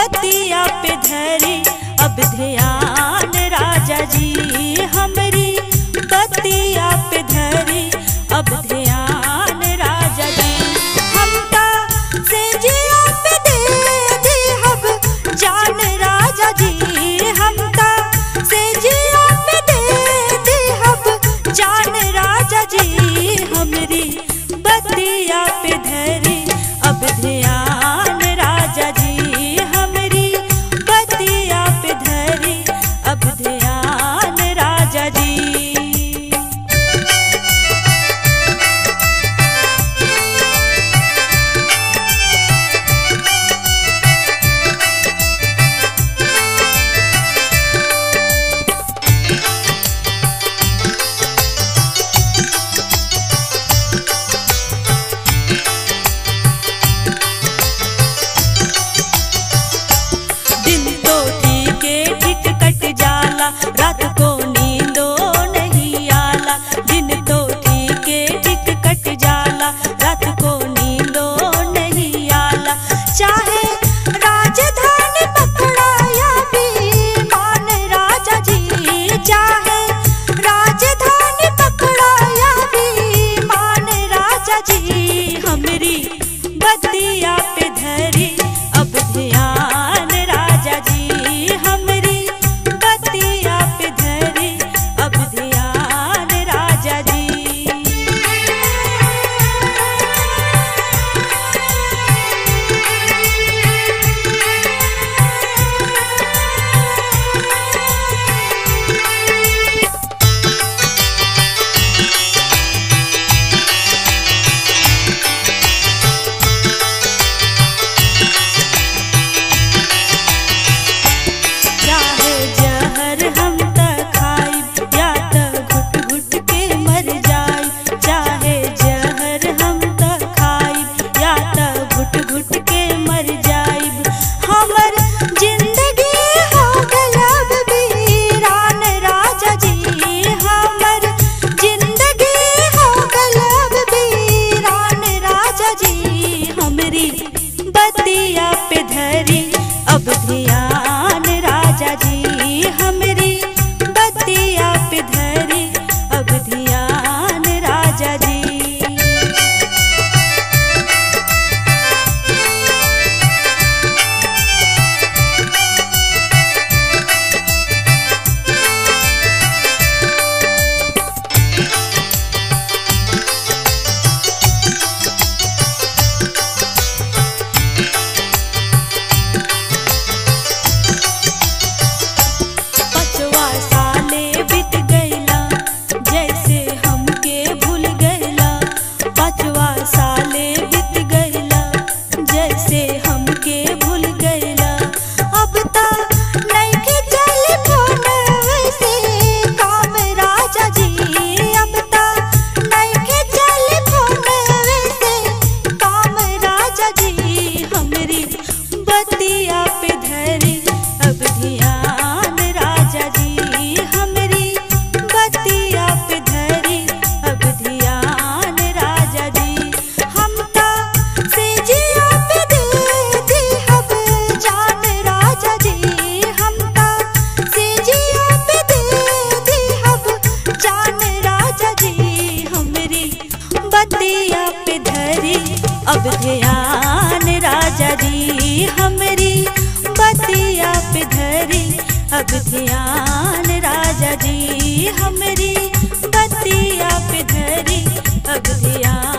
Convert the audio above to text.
बतिया पे धरी अब ध्यान राजा जी हमरी बतिया पे धरी अब ध्यान राजा जी। हमका से जिया पे दे अब जान राजा जी, हमका से जिया पे दे अब जान राजा जी हमरी बतिया पे धरी अब ध्यान राजा जी हमरी बतिया पे धरी अब ध्यान राजा जी। रात को नींदो नहीं आला, दिन तो ठीक ठीक कट जाला, रात को नींदो नहीं आला। चाहे राजधानी पकड़ा या विमान राजा जी, चाहे राजधानी पकड़ा या विमान राजा जी हमरी बतिया पे धरी अब ध्यान राजा जी हमरी बतिया पे धरी अब ध्यान राजा जी। चाहे जहर हम त खाइब या त घुट घुट के मर जाइब, चाहे जहर हम त खाइब या त घुट घुट के मर जाइब। हमर जिंदगी हो गलब वीरान राजा जी, हमर जिंदगी हो गलब वीरान राजा जी हमरी बतिया पे धरी अब ध्यान राजा जी हमरी बतिया पे धरी अब ध्यान राजा जी। पचवा साले बीत गईला जैसे हमके भूल गईला, पचवा साले बीत गईला जैसे हमके भूल गईला। अब ता नइखे टेलीफोन से काम राजा जी, अब ता नइखे टेलीफोन से काम राजा जी हमरी बतिया पे धरी अब ध्यान राजा जी हमरी बतिया पे धरी अब ध्यान राजा जी। हमका से जिया पे दे अब जान राजा जी, हमका से जिया पे दे अब जान राजा जी हमरी बतिया पे धरी अब ध्यान राजा जी हमरी बतिया पे धरी अब ध्यान राजा जी हमरी बतिया पे धरी अब ध्यान।